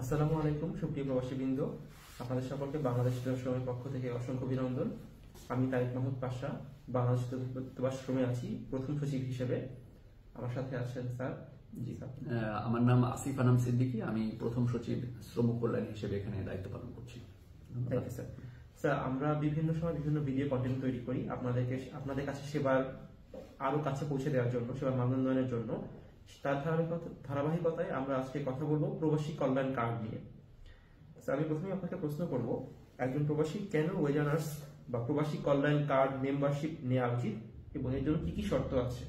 আসসালামু আলাইকুম সুপ্রিয় প্রবাসীবৃন্দ, আপনাদের সকলকে বাংলাদেশ দূতাবাসের পক্ষ থেকে অসংখ্য অভিনন্দন। আমি তারিক মাহমুদ পাশা, বাংলাদেশ দূতাবাসে আছি প্রথম সচিব হিসেবে। আমার সাথে আছেন স্যার। জি স্যার, আমার নাম আসিফ আনাম সিদ্দিকী। আমি প্রথম সচিব শ্রম কল্যাণ হিসেবে এখানে দায়িত্ব পালন করছি। Thank you sir. স্যার, আমরা বিভিন্ন সময় বিভিন্ন ভিডিও কন্টেন্ট তৈরি করি আপনাদের কাছে সেবার আরো কাছে পৌঁছে দেওয়ার জন্য, সেবার মানোন্নয়নের জন্য। তার ধারাবাহিকতায় আমরা আজকে কথা বলবো প্রবাসী কল্যাণ কার্ড নিয়ে। স্যার, আমি প্রথমে আপনাকে প্রশ্ন করব, একজন প্রবাসী কেন ওয়েজ আর্নার্স বা প্রবাসী কল্যাণ কার্ড মেম্বারশিপ নেওয়া উচিত এবং এর জন্য কি কি শর্ত আছে?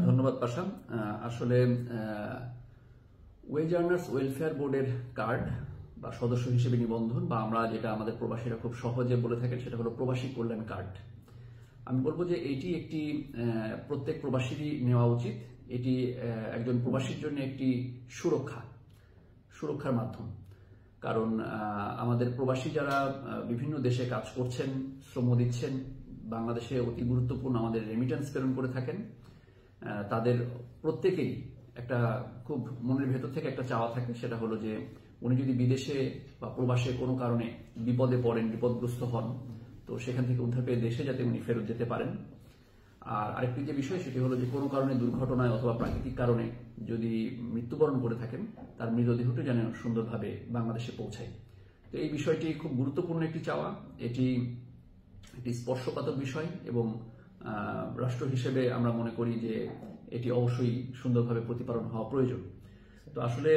ধন্যবাদ পাশা। আসলে ওয়েজ আর্নার্স ওয়েলফেয়ার বোর্ডের কার্ড বা সদস্য হিসেবে নিবন্ধন, বা আমরা যেটা আমাদের প্রবাসীরা খুব সহজে বলে থাকেন সেটা হলো প্রবাসী কল্যাণ কার্ড। আমি বলবো যে এইটি একটি প্রত্যেক প্রবাসীরই নেওয়া উচিত। এটি একজন প্রবাসীর জন্য একটি সুরক্ষার মাধ্যম। কারণ আমাদের প্রবাসী যারা বিভিন্ন দেশে কাজ করছেন, শ্রম দিচ্ছেন, বাংলাদেশে অতি গুরুত্বপূর্ণ আমাদের রেমিটেন্স প্রেরণ করে থাকেন, তাদের প্রত্যেকেই একটা খুব মনের ভেতর থেকে একটা চাওয়া থাকে, সেটা হলো যে উনি যদি বিদেশে বা প্রবাসে কোনো কারণে বিপদে পড়েন, বিপদগ্রস্ত হন, তো সেখান থেকে উদ্ধার পেয়ে দেশে যাতে উনি ফেরত যেতে পারেন। আর আরেকটি যে বিষয়, সেটি হলো যে কোনো কারণে দুর্ঘটনায় অথবা প্রাকৃতিক কারণে যদি মৃত্যুবরণ করে থাকেন, তার মৃতদেহটি যেন সুন্দরভাবে বাংলাদেশে পৌঁছায়। তো এই বিষয়টি খুব গুরুত্বপূর্ণ একটি চাওয়া। এটি একটি স্পর্শকাতর বিষয় এবং রাষ্ট্র হিসেবে আমরা মনে করি যে এটি অবশ্যই সুন্দরভাবে প্রতিপালন হওয়া প্রয়োজন। তো আসলে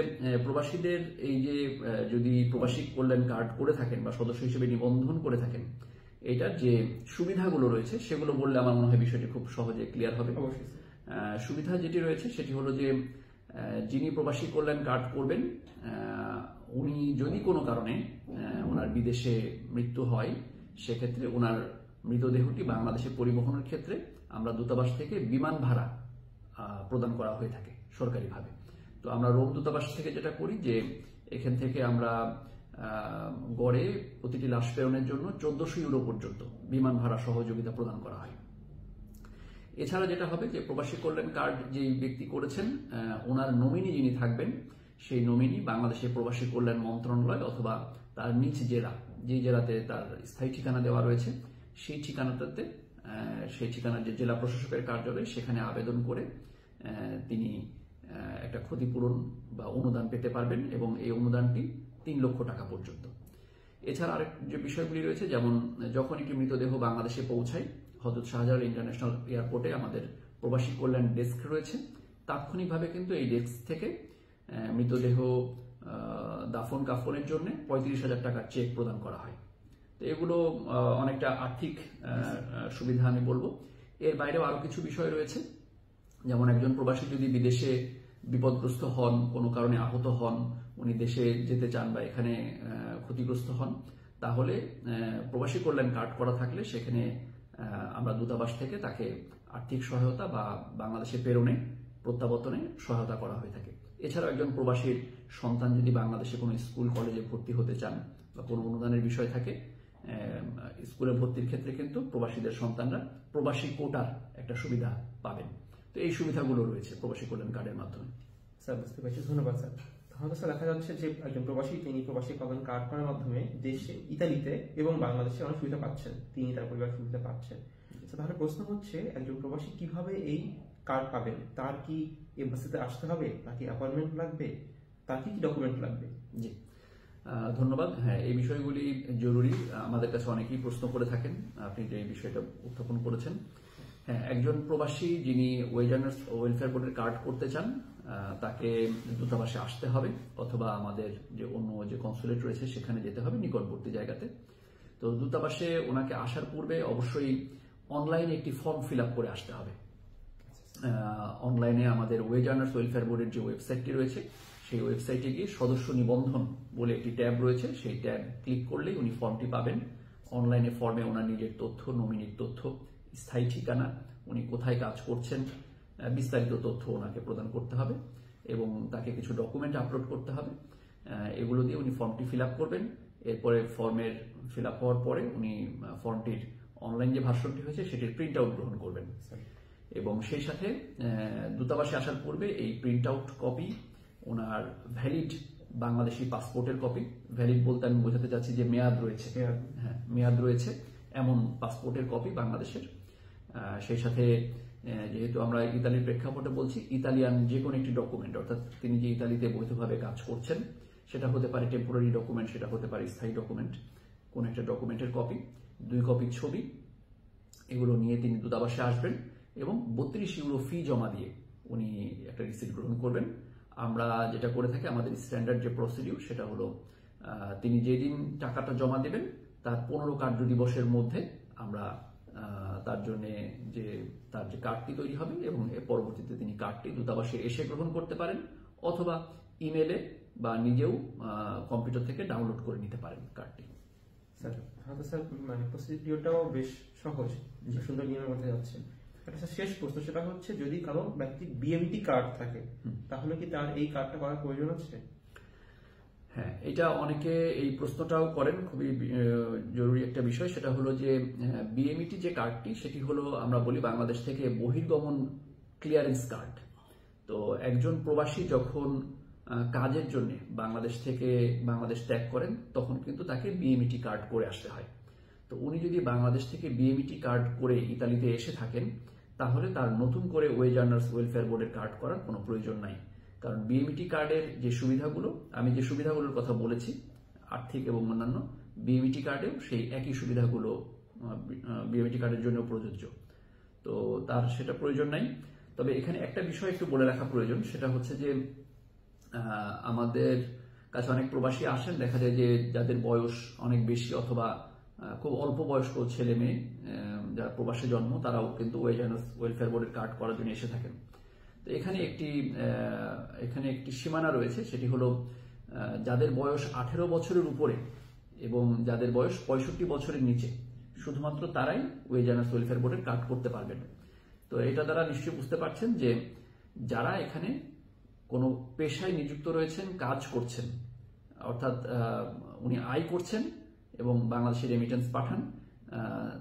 প্রবাসীদের এই যে যদি প্রবাসী কল্যাণ কার্ড করে থাকেন বা সদস্য হিসেবে নিবন্ধন করে থাকেন, এটার যে সুবিধাগুলো রয়েছে সেগুলো বললে আমার মনে হয় বিষয়টি খুব সহজে ক্লিয়ার হবে। সুবিধা যেটি রয়েছে সেটি হলো যে যিনি প্রবাসী কল্যাণ কার্ড করবেন, উনি যদি কোনো কারণে ওনার বিদেশে মৃত্যু হয়, সেক্ষেত্রে ওনার মৃতদেহটি বাংলাদেশে পরিবহনের ক্ষেত্রে আমরা দূতাবাস থেকে বিমান ভাড়া প্রদান করা হয়ে থাকে সরকারিভাবে। তো আমরা রোম দূতাবাস থেকে যেটা করি যে এখান থেকে আমরা গড়ে প্রতিটি লাশ প্রেরণের জন্য 1400 ইউরো পর্যন্ত বিমান ভাড়া সহযোগিতা প্রদান করা হয়। এছাড়া যেটা হবে যে প্রবাসী কল্যাণ কার্ড যে ব্যক্তি করেছেন, ওনার নমিনি যিনি থাকবেন, সেই নমিনি বাংলাদেশের প্রবাসী কল্যাণ মন্ত্রণালয় অথবা তার নিজ জেলা, যে জেলাতে তার স্থায়ী ঠিকানা দেওয়া রয়েছে, সেই ঠিকানাটাতে সেই ঠিকানার যে জেলা প্রশাসকের কার্যালয়, সেখানে আবেদন করে তিনি একটা ক্ষতিপূরণ বা অনুদান পেতে পারবেন এবং এই অনুদানটি 3 লক্ষ টাকা পর্যন্ত। এছাড়া আরেক যে বিষয়গুলি রয়েছে, যেমন যখন একটি মৃতদেহ বাংলাদেশে পৌঁছায়, হযরত শাহজালাল ইন্টারন্যাশনাল এয়ারপোর্টে আমাদের প্রবাসী কল্যাণ ডেস্ক রয়েছে। তাৎক্ষণিকভাবে কিন্তু এই ডেস্ক থেকে মৃতদেহ দাফন কাফনের জন্য 35,000 টাকার চেক প্রদান করা হয়। তো এগুলো অনেকটা আর্থিক সুবিধা আমি বলবো। এর বাইরেও আরো কিছু বিষয় রয়েছে, যেমন একজন প্রবাসী যদি বিদেশে বিপদগ্রস্ত হন, কোনো কারণে আহত হন, উনি দেশে যেতে চান বা এখানে ক্ষতিগ্রস্ত হন, তাহলে প্রবাসী কল্যাণ কার্ড করা থাকলে সেখানে আমরা দূতাবাস থেকে তাকে আর্থিক সহায়তা বা বাংলাদেশে প্রেরণে প্রত্যাবর্তনে সহায়তা করা হয়ে থাকে। এছাড়াও একজন প্রবাসীর সন্তান যদি বাংলাদেশে কোনো স্কুল কলেজে ভর্তি হতে চান বা কোনো অনুদানের বিষয় থাকে, স্কুলে ভর্তির ক্ষেত্রে কিন্তু প্রবাসীদের সন্তানরা প্রবাসী কোটার একটা সুবিধা পাবেন। তো এই সুবিধাগুলো রয়েছে প্রবাসী কল্যাণ কার্ডের মাধ্যমে। স্যার, বুঝতে পারছি, ধন্যবাদ স্যার। তাহলে স্যার, দেখা যাচ্ছে যে একজন প্রবাসী তিনি প্রবাসী কল্যাণ কার্ড করার মাধ্যমে দেশে, ইতালিতে এবং বাংলাদেশে অনেক সুবিধা পাচ্ছেন, তিনি তার পরিবার সুবিধা পাচ্ছেন। তাহলে প্রশ্ন হচ্ছে, একজন প্রবাসী কিভাবে এই কার্ড পাবেন? তার কি এমবাসিতে আসতে হবে, নাকি অ্যাপয়েন্টমেন্ট লাগবে, তার কি কি ডকুমেন্ট লাগবে? জি, ধন্যবাদ। হ্যাঁ, এই বিষয়গুলি জরুরি, আমাদের কাছে অনেকেই প্রশ্ন করে থাকেন। আপনি যে এই বিষয়টা উত্থাপন করেছেন, হ্যাঁ, একজন প্রবাসী যিনি ওয়েজ আর্নার্স ওয়েলফেয়ার বোর্ডের কার্ড করতে চান, তাকে দূতাবাসে আসতে হবে অথবা আমাদের যে অন্য যে কনসুলেট রয়েছে সেখানে যেতে হবে নিকটবর্তী জায়গাতে। তো দূতাবাসে ওনাকে আসার পূর্বে অবশ্যই অনলাইনে একটি ফর্ম ফিল আপ করে আসতে হবে। অনলাইনে আমাদের ওয়েজ আর্নার্স ওয়েলফেয়ার বোর্ডের যে ওয়েবসাইটটি রয়েছে, সেই ওয়েবসাইটে গিয়ে সদস্য নিবন্ধন বলে একটি ট্যাব রয়েছে, সেই ট্যাব ক্লিক করলেই উনি ফর্মটি পাবেন। অনলাইনে ফর্মে ওনার নিজের তথ্য, নমিনির তথ্য, স্থায়ী ঠিকানা, উনি কোথায় কাজ করছেন, বিস্তারিত তথ্য ওনাকে প্রদান করতে হবে এবং তাকে কিছু ডকুমেন্ট আপলোড করতে হবে। এগুলো দিয়ে উনি ফর্মটি ফিল আপ করবেন। এরপরে ফর্মের ফিল আপ হওয়ার পরে উনি ফর্মটির অনলাইন যে ভার্সনটি হয়েছে সেটির প্রিন্ট আউট গ্রহণ করবেন এবং সেই সাথে দূতাবাসে আসার পূর্বে এই প্রিন্ট আউট কপি ওনার ভ্যালিড বাংলাদেশি পাসপোর্টের কপি, ভ্যালিড বলতে আমি বোঝাতে চাচ্ছি যে মেয়াদ রয়েছে, হ্যাঁ মেয়াদ রয়েছে এমন পাসপোর্টের কপি বাংলাদেশের। সেই সাথে যেহেতু আমরা ইতালির প্রেক্ষাপটে বলছি, ইতালিয়ান যে কোনো একটি ডকুমেন্ট, অর্থাৎ তিনি যে ইতালিতে বৈধভাবে কাজ করছেন, সেটা হতে পারে টেম্পোরারি ডকুমেন্ট, সেটা হতে পারে স্থায়ী ডকুমেন্ট, কোন একটা ডকুমেন্টের কপি, 2 কপি ছবি, এগুলো নিয়ে তিনি দূতাবাসে আসবেন এবং 32 ইউরো ফি জমা দিয়ে উনি একটা রিসিপ্ট গ্রহণ করবেন। আমরা যেটা করে থাকি, আমাদের স্ট্যান্ডার্ড যে প্রসিডিউর সেটা হলো তিনি যেদিন টাকাটা জমা দেবেন তার 15 কার্য দিবসের মধ্যে আমরা তার জন্য তার যে কার্ডটি তৈরি হবে এবং এর পরবর্তীতে তিনি কার্ডটি দূতাবাসে এসে গ্রহণ করতে পারেন, অথবা ইমেলে বা নিজেও কম্পিউটার থেকে ডাউনলোড করে নিতে পারেন কার্ডটি। স্যার হয়তো স্যার মানে প্রসিডিওরটাও বেশ সহজ, সুন্দর নিয়মের মধ্যে যাচ্ছে। একটা স্যার শেষ প্রশ্ন, সেটা হচ্ছে যদি কারো ব্যক্তির বিএমটি কার্ড থাকে তাহলে কি তার এই কার্ডটা করার প্রয়োজন আছে? হ্যাঁ, এটা অনেকে এই প্রশ্নটাও করেন, খুবই জরুরি একটা বিষয়। সেটা হলো যে বিএমইটি যে কার্ডটি, সেটি হলো আমরা বলি বাংলাদেশ থেকে বহির্গমন ক্লিয়ারেন্স কার্ড। তো একজন প্রবাসী যখন কাজের জন্য বাংলাদেশ ত্যাগ করেন, তখন কিন্তু তাকে বিএমইটি কার্ড করে আসতে হয়। তো উনি যদি বাংলাদেশ থেকে বিএমইটি কার্ড করে ইতালিতে এসে থাকেন, তাহলে তার নতুন করে ওয়েজ আর্নার্স ওয়েলফেয়ার বোর্ডের কার্ড করার কোনো প্রয়োজন নাই। কারণ বিএমইটি কার্ডের যে সুবিধাগুলো, আমি যে সুবিধাগুলোর কথা বলেছি আর্থিক এবং অন্যান্য, বিএমইটি কার্ডেও সেই একই সুবিধাগুলো বিএমইটি কার্ডের জন্য প্রযোজ্য। তো তার সেটা প্রয়োজন নাই। তবে এখানে একটা বিষয় একটু বলে রাখা প্রয়োজন, সেটা হচ্ছে যে আমাদের কাছে অনেক প্রবাসী আসেন, দেখা যায় যে যাদের বয়স অনেক বেশি অথবা খুব অল্প বয়স্ক ছেলে মেয়ে যারা প্রবাসে জন্ম, তারাও কিন্তু ওয়েজ আর্নার্স ওয়েলফেয়ার বোর্ডের কার্ড করার জন্য এসে থাকেন। তো এখানে একটি সীমানা রয়েছে, সেটি হলো যাদের বয়স 18 বছরের উপরে এবং যাদের বয়স 65 বছরের নিচে, শুধুমাত্র তারাই ওয়েজ আর্নার্স ওয়েলফেয়ার বোর্ডের কার্ড করতে পারবেন। তো এটা দ্বারা নিশ্চয়ই বুঝতে পারছেন যে যারা এখানে কোনো পেশায় নিযুক্ত রয়েছেন, কাজ করছেন, অর্থাৎ উনি আয় করছেন এবং বাংলাদেশে রেমিটেন্স পাঠান,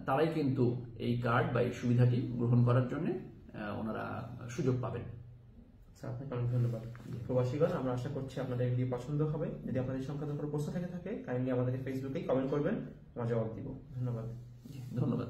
তারাই কিন্তু এই কার্ড বা এই সুবিধাটি গ্রহণ করার জন্য ওনারা সুযোগ পাবেন। আপনাকে অনেক ধন্যবাদ। প্রবাসীগণ, আমরা আশা করছি আপনাদের ভিডিও পছন্দ হবে। যদি আপনাদের সংক্রান্ত কোনো প্রশ্ন থেকে থাকে, কাইন্ডলি আমাদেরকে ফেসবুকেই কমেন্ট করবেন, আমরা জবাব দিব। ধন্যবাদ। ধন্যবাদ।